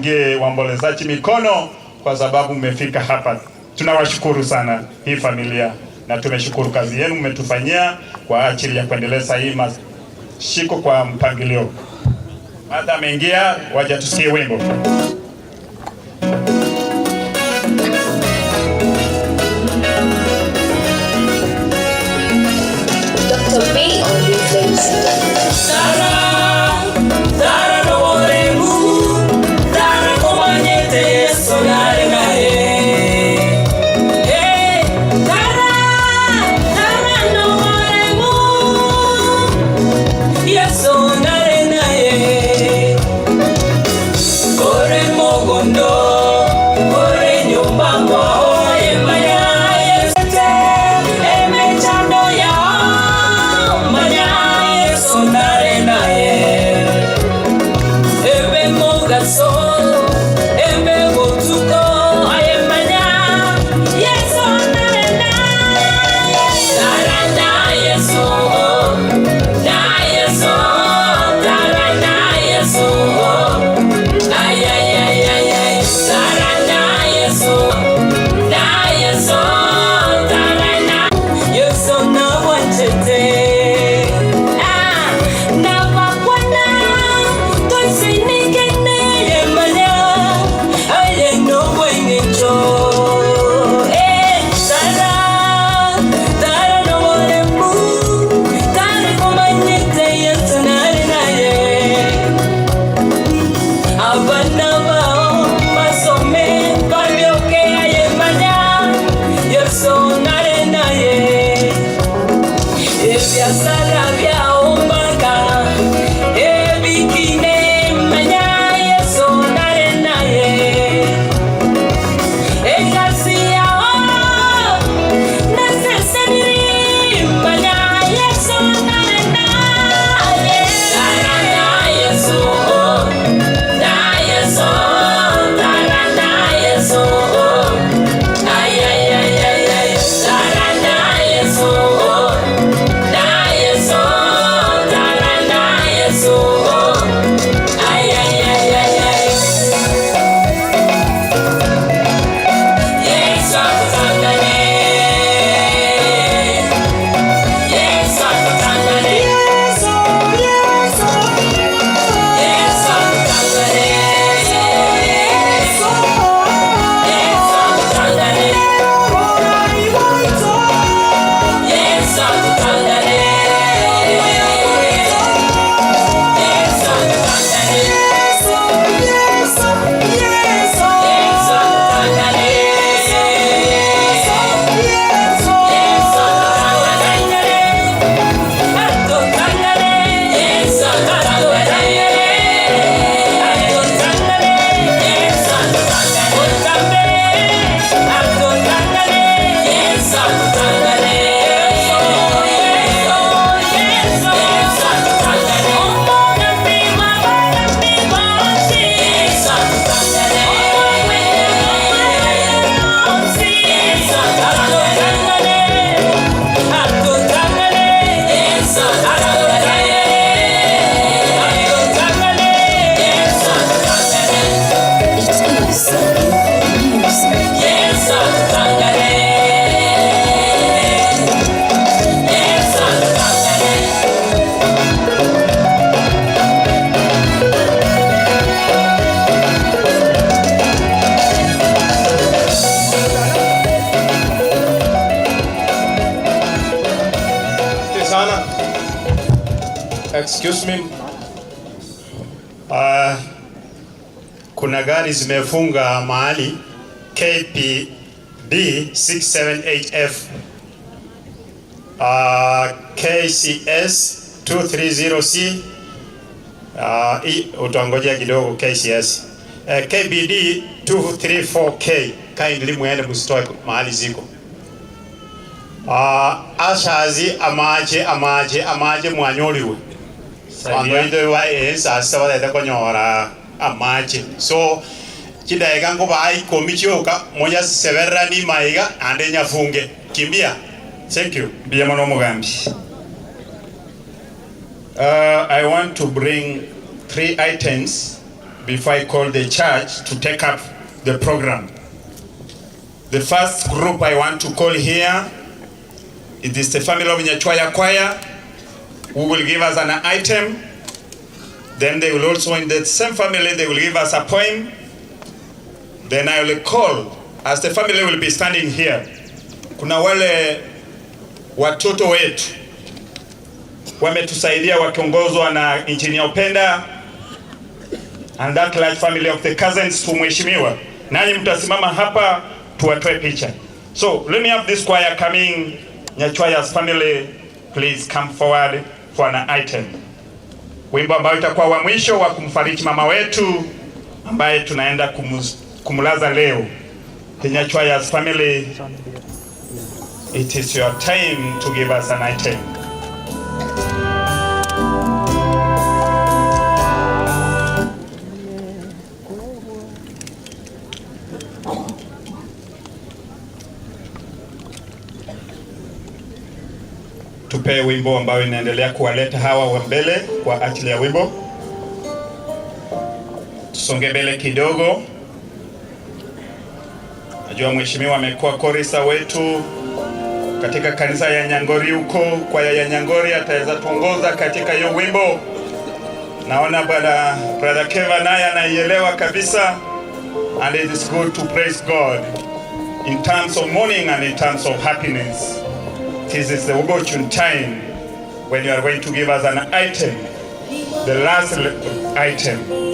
Waombolezaji mikono kwa sababu mmefika hapa. Tunawashukuru sana hii familia na tumeshukuru kazi yenu mmetufanyia kwa ajili ya kuendeleza hii mashiko kwa mpangilio. Hata ameingia, waje tusikie wimbo. Dr. B on the face. Excuse me. Kuna gari zimefunga mahali KPD 678F KCS 230C utangojea kidogo KCS KBD 234K kindly muende mstoe mahali ziko. Ashazi amaje mwanyoliwe Wando wa esa wale konyora amaje so kidaiga ngo bai komichoka moja severa ni maiga ande nyafunge kimbia. Thank you. Bia mano mugambi. I want to bring 3 items before I call the church to take up the program. The first group I want to call here is the family of Nyachwaya choir, who will give us an item. Then they will also, in the same family, they will give us a poem. Then I will call, as the family will be standing here. Kuna wale watoto wetu wametusaidia wakiongozwa na Engineer Upenda and that large family of the cousins to mheshimiwa. Nani mtasimama hapa tuwatoe picha. So let me have this choir coming. Nyachwaya's family, please come forward for an item. Wimbo ambao itakuwa wa mwisho wa kumfariji mama wetu ambaye tunaenda kumulaza leo. The Nyachwaya's family, it is your time to give us an item. Tupe wimbo ambao inaendelea kuwaleta hawa wa mbele kwa ajili ya wimbo. Tusonge mbele kidogo. Najua mheshimiwa amekuwa korisa wetu katika kanisa ya Nyangori huko, kwa ya Nyangori ataweza tuongoza katika hiyo wimbo. Naona brother Keva naye anaielewa kabisa, and it is good to praise God in terms of mourning and in terms of happiness. This is the opportune time when you are going to give us an item, the last item.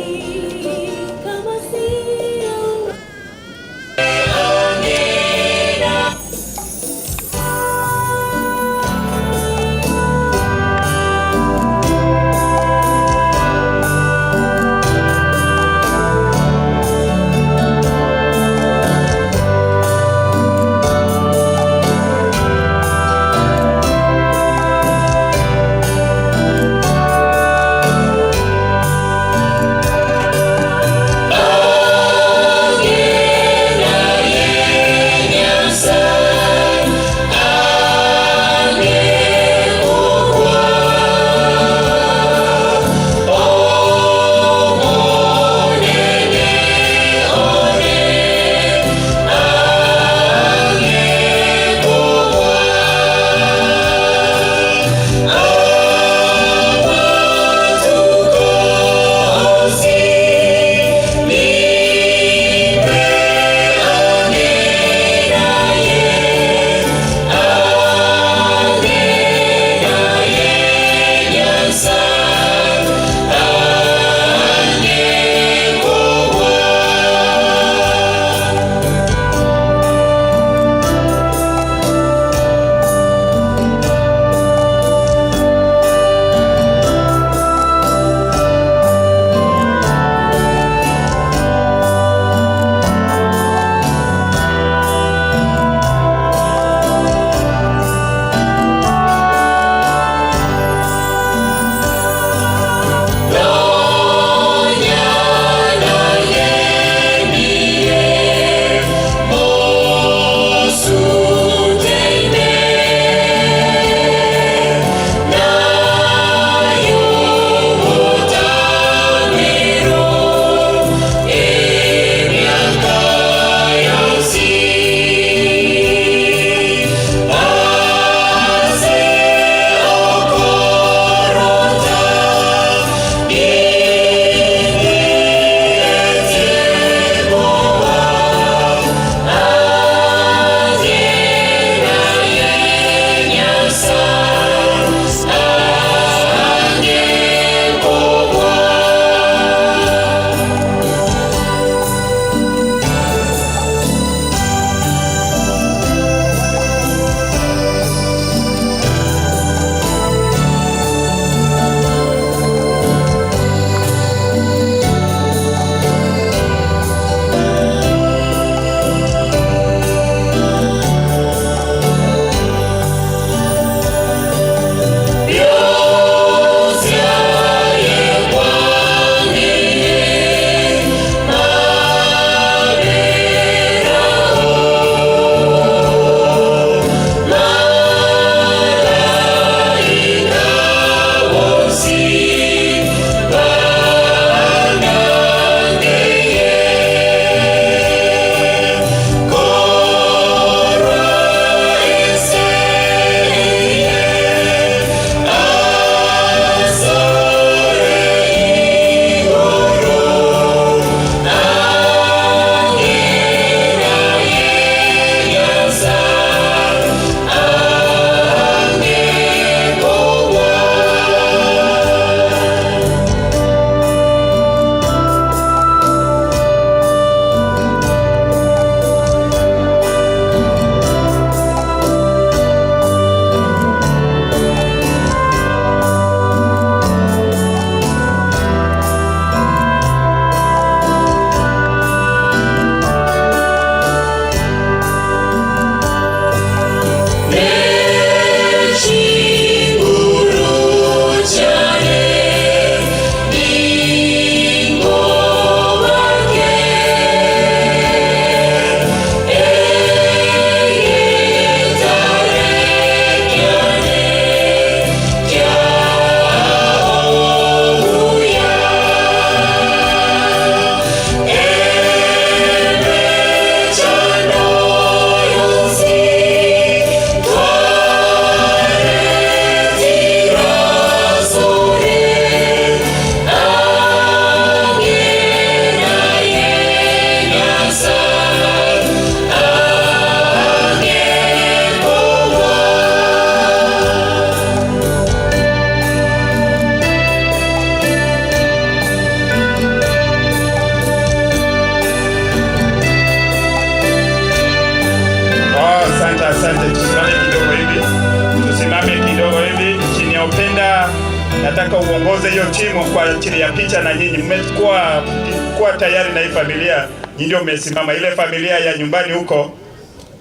nataka uongoze hiyo timu kwa ajili ya picha na nyinyi. Mmekuwa tayari na hii familia, nyinyi ndio mmesimama. Ile familia ya nyumbani huko,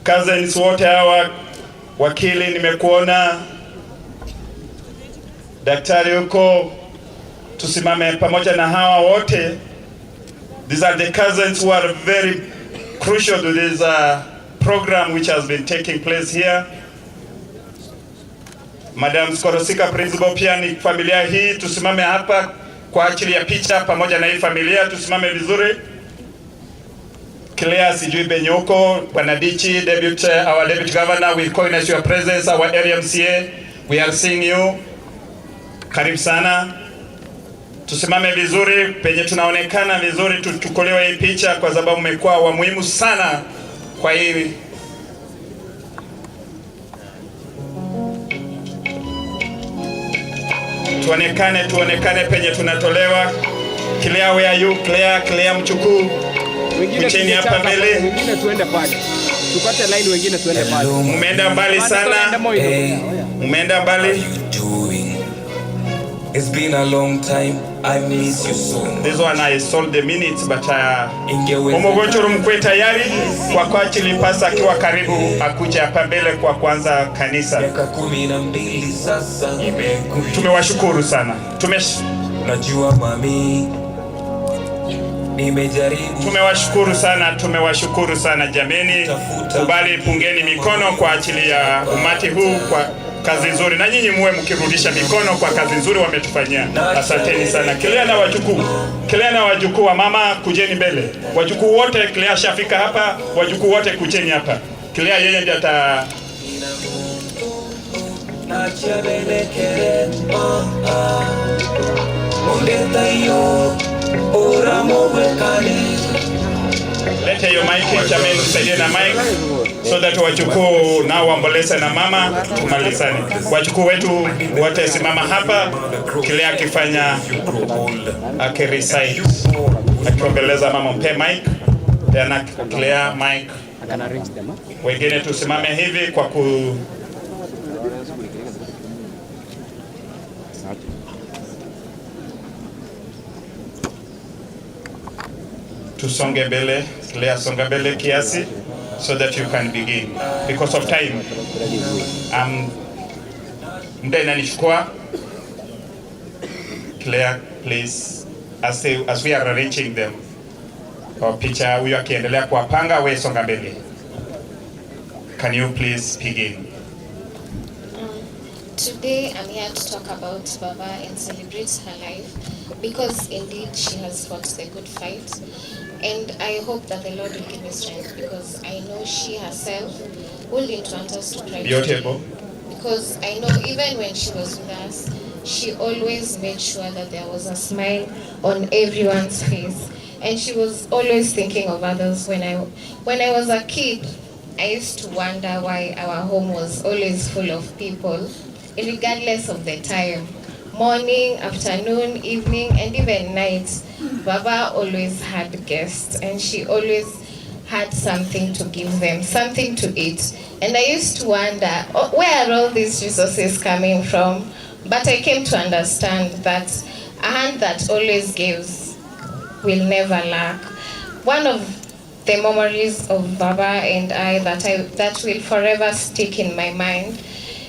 cousins wote hawa, wakili nimekuona, daktari huko, tusimame pamoja na hawa wote. These are the cousins who are very crucial to this program which has been taking place here. Madam Skorosika principal, pia ni familia hii, tusimame hapa kwa ajili ya picha pamoja na hii familia, tusimame vizuri. Clear sijui benyoko, Bwana Dichi, our deputy governor, will coordinate your presence, our area MCA, we are seeing you. Karibu sana. Tusimame vizuri, penye tunaonekana vizuri, tuchukuliwe hii picha kwa sababu mmekuwa wa muhimu sana kwa hii. Tuonekane penye tunatolewa. Clear, where are you? Clear mchukuu. Wengine hapa mbele. Wengine tuende pale. Tukate line, wengine tuende pale. Umeenda mbali sana. Umeenda mbali. It's been a long time, I miss you so. This one I sold the minutes, but Omogochoro mkwe tayari kwa ajili pasa akiwa karibu akuja hapa mbele kwa kwanza kanisa. Tumewashukuru sana. Najua mami, nimejaribu. Tumewashukuru sana jameni. Kubali pungeni mikono kwa ajili ya umati huu kwa kazi nzuri, na nyinyi muwe mkirudisha mikono kwa kazi nzuri wametufanyia. Asanteni sana. Clear na wajukuu wa mama, kujeni mbele. Wajukuu wote, Clear shafika hapa, wajukuu wote kujeni hapa. Clear yeye ndiye ata lete hiyo mic, jameni, tusaidie na mic so that wachukuu nao waomboleze na mama tumalizane. Wachukuu wetu wote simama hapa, kile akifanya akirecite akiombeleza mama, mpe mic, tena clear mic. Wengine tusimame hivi kwa tusonge mbele. Clear, songa mbele kiasi so that you can begin because of time. Muda inanichukua. Clear, please, as we are arranging them. Kwa picha huyo akiendelea kuwapanga, we songa mbele. Can you please begin? Today I'm here to talk about Baba and celebrate her life because indeed she has fought the good fight, and I hope that the Lord will give me strength because I know she herself wouldn't want us to cry. Beautiful. Because I know even when she was with us, she always made sure that there was a smile on everyone's face, and she was always thinking of others. When I was a kid, I used to wonder why our home was always full of people, regardless of the time. Morning, afternoon, evening, and even night, Baba always had guests, and she always had something to give them, something to eat. And I used to wonder, where are all these resources coming from? But I came to understand that a hand that always gives will never lack. One of the memories of Baba and I that will forever stick in my mind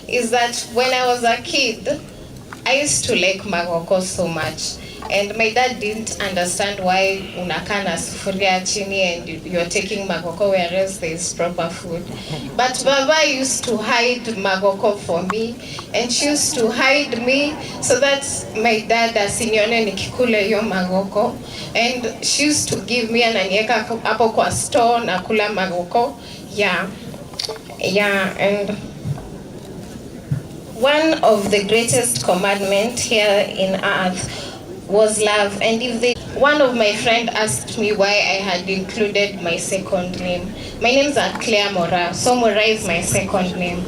is that when I was a kid, I used to like magoko so much, and my dad didn't understand why unakaa na sufuria chini and you're taking magoko whereas there is proper food. But Baba used to hide magoko for me, and she used to hide me so that my dad asinione nikikula hiyo magoko, and she used to give me, ananiweka hapo kwa store na kula magoko. Yeah, and one of the greatest commandments here in earth was love. And one of my friends asked me why I had included my second name. My name's Claire Moraa, so Moraa is my second name.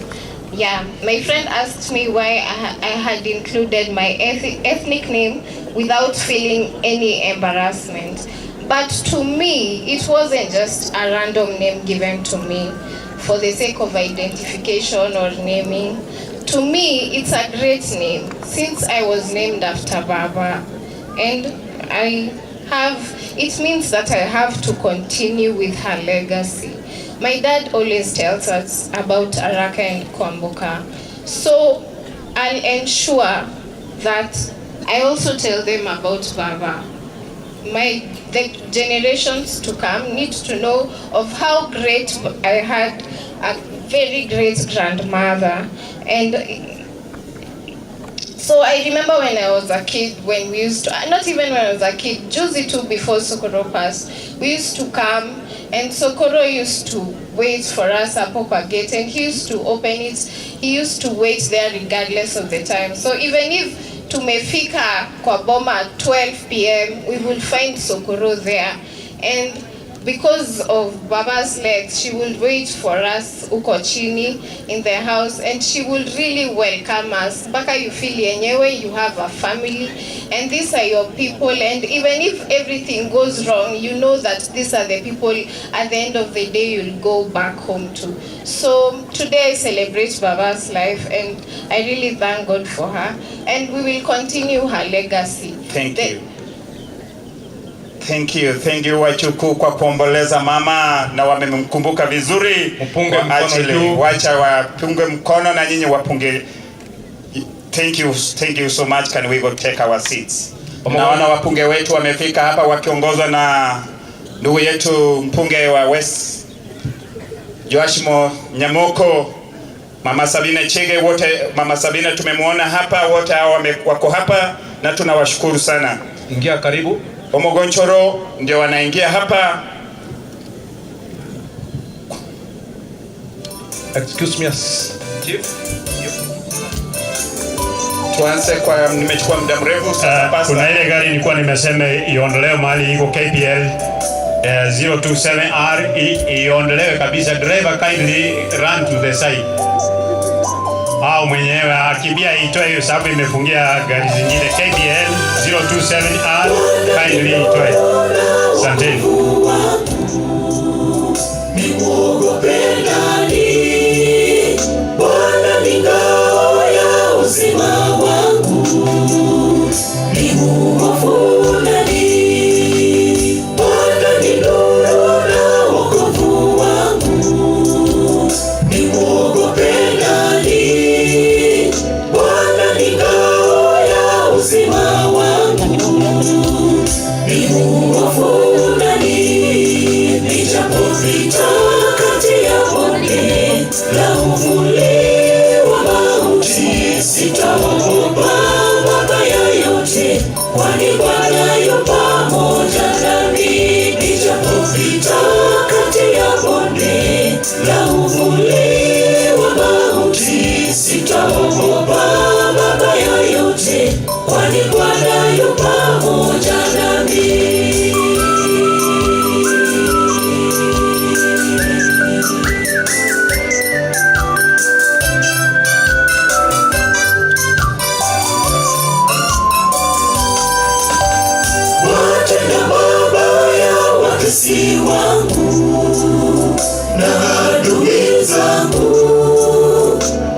Yeah, my friend asked me why I had included my ethnic name without feeling any embarrassment. But to me, it wasn't just a random name given to me for the sake of identification or naming. to me, it's a great name since I was named after Baba, and it means that I have to continue with her legacy. My dad always tells us about Araka and Kwamboka, so I'll ensure that I also tell them about Baba. The generations to come need to know of how great I had a very great grandmother. And so I remember when I was a kid, when we used to, not even when I was a kid, Juzi too, before Sokoro passed, we used to come and Sokoro used to wait for us at Papa Gate, and he used to open it. He used to wait there regardless of the time. So even if tumefika kwa boma at 12 p.m, we will find Sokoro there. And because of Baba's legs, she will wait for us uko chini in the house, and she will really welcome us. Baka you feel yenyewe, you have a family, and these are your people. And even if everything goes wrong, you know that these are the people at the end of the day you'll go back home to. So today I celebrate Baba's life, and I really thank God for her, and we will continue her legacy. Thank you Wachuku kwa kuomboleza mama, na wamemkumbuka vizuri. Mpunge mkono juu. Wacha wapunge mkono na nyinyi wapunge. Thank you so much. Can we go take our seats? Naona wapunge wetu wamefika hapa wakiongozwa na ndugu yetu mpunge wa West Joashimo Nyamoko, Mama Sabina Chege, wote Mama Sabina tumemwona hapa, wote hao wako hapa na tunawashukuru sana. Ingia karibu. Omogonchoro ndio wanaingia hapa. Excuse me, Chief. Tuanze kwa, nimechukua muda mrefu sasa. Kuna ile gari nilikuwa nimesema iondolewe mahali iko KPL 027R, iondolewe kabisa. Driver kindly run to the side. Au mwenyewe akimbia itoe hiyo, sababu imefungia gari zingine. KPL 027R kindly itoe. Asanteni. Bwana ni ngao ya uzima wangu, nimuhofu nani? Bwana ni nuru na wokovu wangu, nimuogope nani? Bwana ni ngao ya uzima wangu, nimuhofu nani? Nijapopita kati ya bonde la uvuli wa mauti, sitaogopa mabaya yote, kwani Bwana yu pamoja nami. Nijapopita kati ya bonde la uvuli wa mauti, sitaogopa mabaya yote, kwani Bwana yu pamoja nami. Si wangu na adui zangu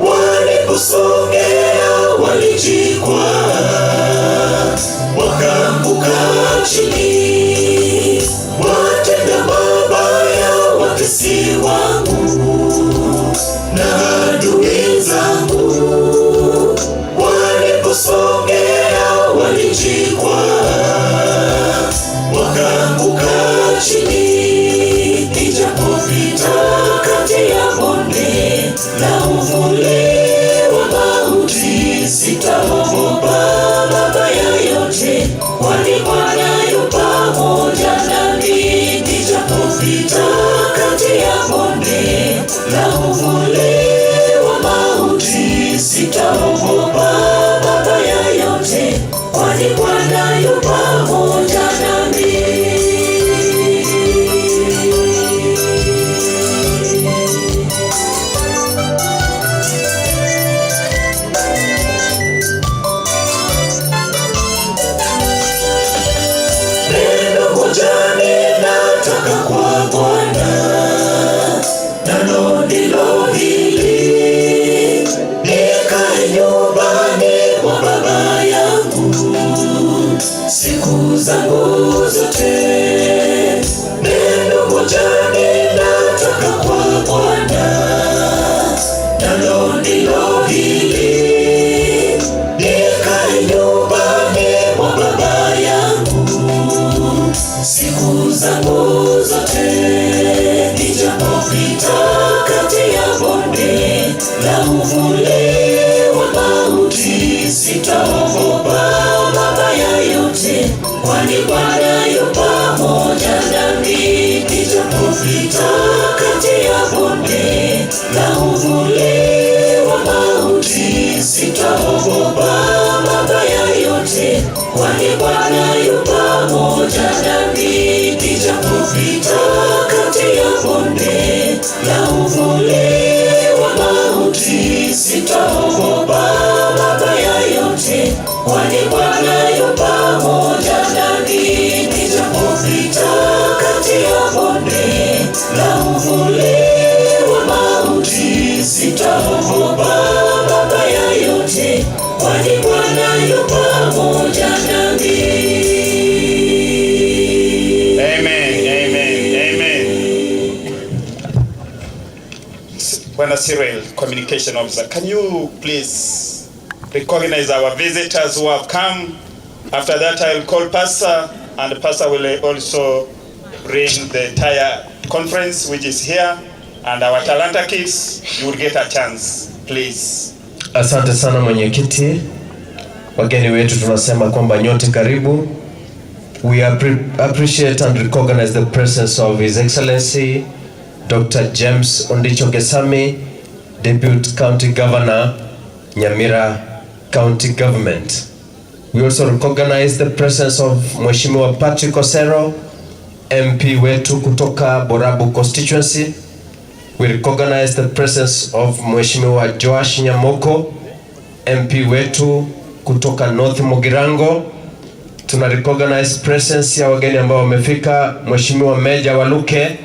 waliposogea, walijikwa wakaanguka chini. Watenda mabaya wakesi wangu na adui zangu waliposogea, walijikwa wakaanguka chini. Nijapopita kati ya bonde la uvuli wa mauti, sitaogopa mabaya yote, kwani Bwana yu pamoja nami. Nijapopita kati ya bonde la uvuli wa mauti, sitaogopa mabaya yote, kwani Bwana yu pamoja nami. Neno moja ninataka kwa Bwana, nalo ndilo hili: zangu zote. Neno moja ninataka kwa Bwana, nalo ndilo hili, nikae nyumbani mwa Baba yangu siku zangu zote. Nijapopita kati ya bonde la uvuli wa mauti, sitaogopa mabaya yote, kwani Bwana yu pamoja nami. Nijapopita kati ya bonde la uvuli wa mauti, sitaogopa mabaya yote, kwani Bwana yu pamoja nami. Nijapopita kati ya bonde la uvuli wa mauti, sitaogopa mabaya yote, kwani Bwana yu pamoja nami. Nijapopita kati ya bonde la uvuli wa mauti, sitaogopa mabaya yote, kwani Bwana yu pamoja nami. Bwana Cyril, Communication Officer, can you please recognize our visitors who have come? After that, I'll call Pastor, and the Pastor will also bring the entire conference which is here, and our Talanta kids, you will get a chance, please. Asante sana mwenyekiti. Wageni wetu tunasema kwamba nyote karibu. We appreciate and recognize the presence of His Excellency Dr. James Ondicho Gesami, Deputy County Governor, Nyamira County Government. We also recognize the presence of Mheshimiwa Patrick Osero, MP wetu kutoka Borabu constituency. We recognize the presence of Mheshimiwa Joash Nyamoko, MP wetu kutoka North Mogirango. Tuna recognize presence ya wageni ambao wamefika, Mheshimiwa Meja Waluke,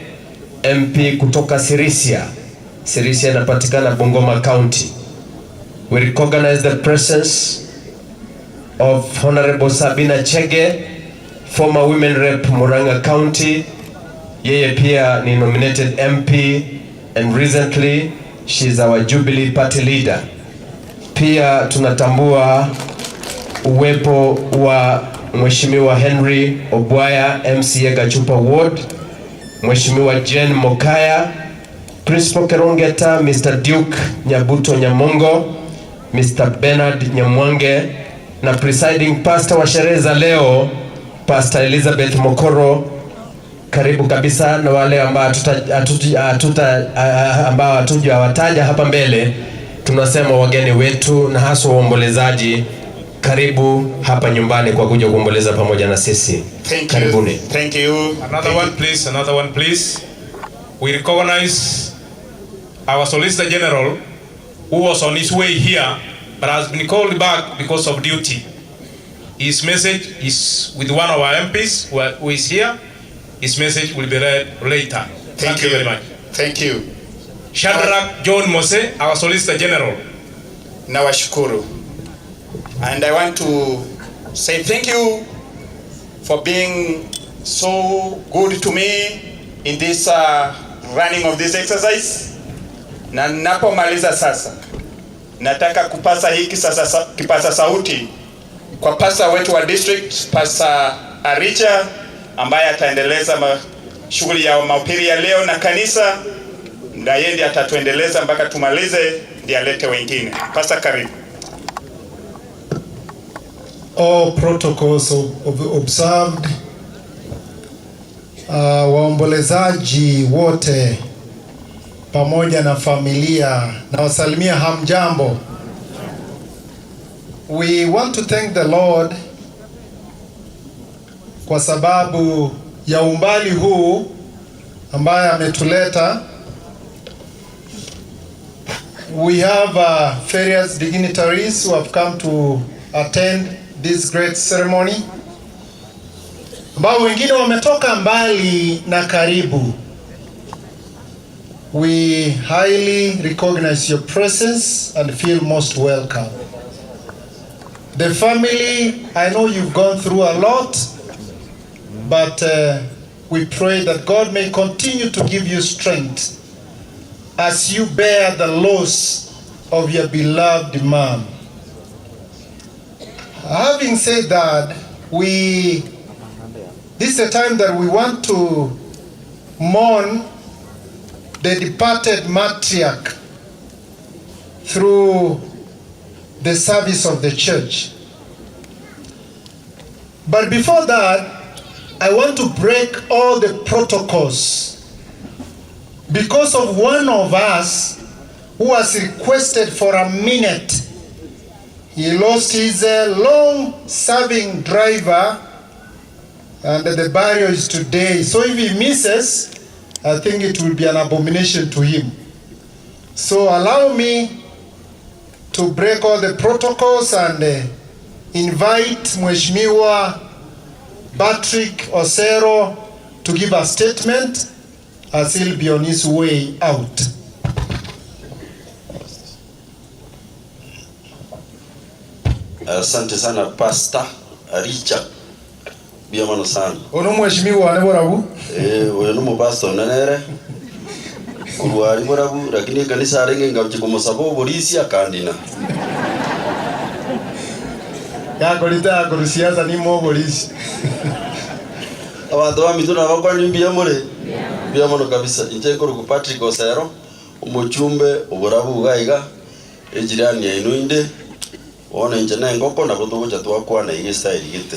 MP kutoka Sirisia. Sirisia inapatikana Bungoma County. We recognize the presence of Honorable Sabina Chege, former Women Rep Murang'a County. Yeye pia ni nominated MP and recently she is our Jubilee Party leader. Pia tunatambua uwepo wa Mheshimiwa Henry Obwaya, MCA Gachupa Ward, Mheshimiwa Jen Mokaya, Principal Kerongeta, Mr. Duke Nyabuto Nyamongo, Mr. Bernard Nyamwange, na presiding pastor wa sherehe za leo, Pastor Elizabeth Mokoro. Karibu kabisa, na wale ambao hatujawataja hapa mbele, tunasema wageni wetu na hasa waombolezaji, karibu hapa nyumbani kwa kuja kuomboleza pamoja na sisi. Karibuni. Thank you. Another one please. We recognize our Solicitor General who was on his way here but has been called back because of duty. His message is with one of our MPs who is here. His message will be read later. Thank you very much. Thank you. Shadrach John Mose, our Solicitor General. Nawashukuru. And I want to say thank you for being so good to me in this running of this exercise. Na napomaliza sasa, nataka kupasa hiki sasa kipasa sauti kwa pasa wetu wa district, Pastor Aricha, ambaye ataendeleza shughuli ya mahubiri ya leo na kanisa, na yeye ndiye atatuendeleza mpaka tumalize, ndiye alete wengine. Pastor, karibu. All protocols observed. Waombolezaji wote pamoja na familia na wasalimia hamjambo. We want to thank the Lord kwa sababu ya umbali huu ambaye ametuleta. We have various dignitaries who have come to attend this great ceremony, ambao wengine wametoka mbali na karibu. We highly recognize your presence and feel most welcome. The family, I know you've gone through a lot, but we pray that God may continue to give you strength as you bear the loss of your beloved mom. Having said that, this is a time that we want to mourn the departed matriarch through the service of the church. But before that, I want to break all the protocols because of one of us who has requested for a minute. He lost his long-serving driver, and the burial is today. So if he misses, I think it will be an abomination to him. So allow me to break all the protocols and invite Mheshimiwa Patrick Osero to give a statement as he'll be on his way out. Asante sana Pastor Richard. Biamano sana. Ono Mheshimiwa ne borabu? Oyo no pastor nanere. Kuruari borabu lakini kanisa arenge ngabye kumusabo polisi akandina. Yako litako rusiasa ni mo polisi. Abantu bamituna bakwani biamore. Biamano kabisa. Injeko ku Patrick Osero umuchumbe uborabu gaiga ejirani ya inuinde. Ona injana ngoko na kutubucha twakwa na iyi style gite.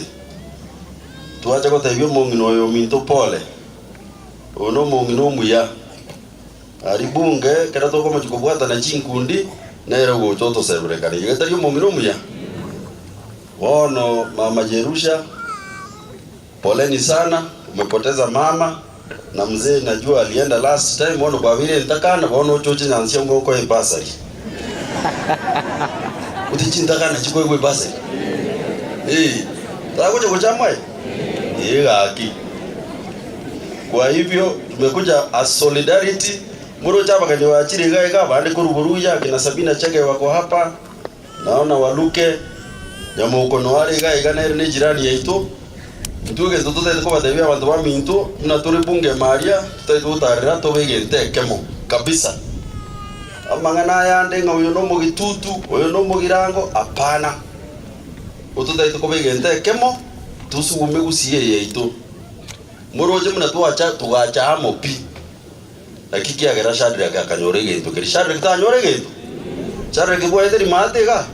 Tuacha ko tebyo mungino yo minto pole. Ono mungino muya. Ari bunge kera to koma chikobwata na chinkundi na era go choto sebreka. Ni geta yo mungino muya. Ono mama Jerusha, poleni sana, umepoteza mama na mzee najua alienda last time ono kwa vile nitakana ono chochi nyansia ngoko e basari. Utichindakana chiko kwe basari. Takuja kuchamwe. Haki. Kwa hivyo tumekuja as solidarity. Muro chapa kani waachiri gaika bande kuruburuja kina Sabina Chege wako hapa. Naona Waluke Nyamo ukono wale gaika na erne jirani yetu. Ntuge tutote ko batebya abantu baminto na turi bunge Maria tutaitarira to begente kemo kabisa. Amangana yande nga uyo no mugitutu uyo no mugirango apana. Ututaito ko begente kemo tusugume gusiye yetu. Muroje muna tugacha amopi. Lakiki agera shadri akanyore gento kiri shadri kitanyore gento. Shadri kibwa etheri matega.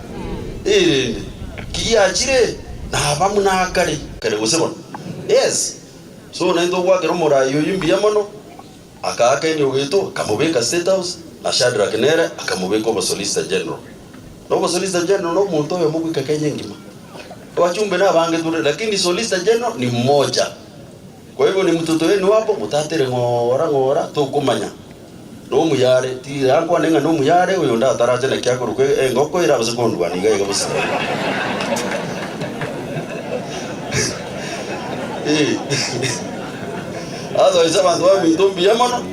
Kiachire na bamuna akari kare gusebona. Yes. So na ndo gwakero Moraa yo yimbiya mono akake ni ugeto kamubeka state house na Shadrack Nere akamubeka oba solicitor general. No solicitor general no muntu yo mugwika Kenya ngima. Wachumbe na bange tule lakini solicitor general ni mmoja. Kwa hivyo ni mtoto wenu hapo mutatere ngora to kumanya. No muyare ti yangu anenga no muyare uyo nda taraje na kyako rukwe ngoko ira basekondu bani gaye kabisa. Azo isaba ndo mitombi yamano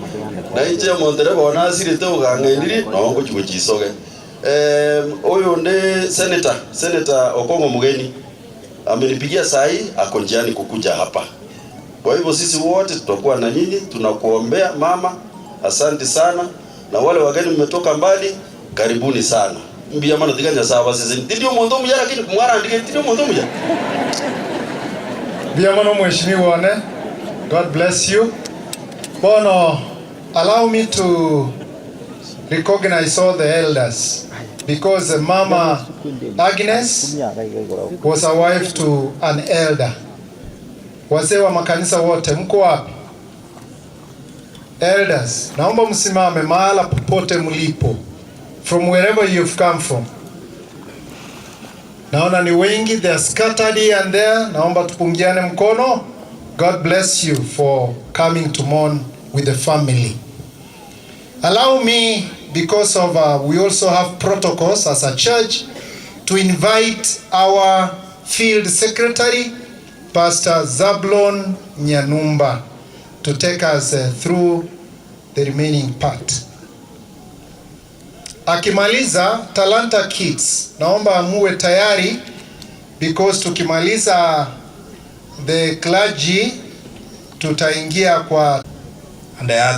na inje montere bona asire to gangendiri no ngo chisoge. Oyo nde senator Okongo Mugeni amenipigia sahi ako njiani kukuja hapa. Kwa hivyo sisi wote tutakuwa na nyinyi, tunakuombea mama, asante sana na wale wageni mmetoka mbali karibuni sana. Mbia mana tiganya sawa sisi. Ndio mondo mja lakini kumwara ndike ndio mondo mja. Bia mana mheshimiwa ne. God bless you. Bono, allow me to recognize all the elders because Mama Agnes was a wife to an elder. Wazee wa makanisa wote mko wapi? Elders, naomba msimame mahala popote mlipo. From wherever you've come from. Naona ni wengi, they are scattered here and there. Naomba tupungiane mkono. God bless you for coming to mourn with the family. Allow me, because of we also have protocols as a church, to invite our field secretary, Pastor Zablon Nyanumba, to take us through the remaining part. Akimaliza Talanta Kids, naomba muwe tayari because tukimaliza the clergy tutaingia kwa and the other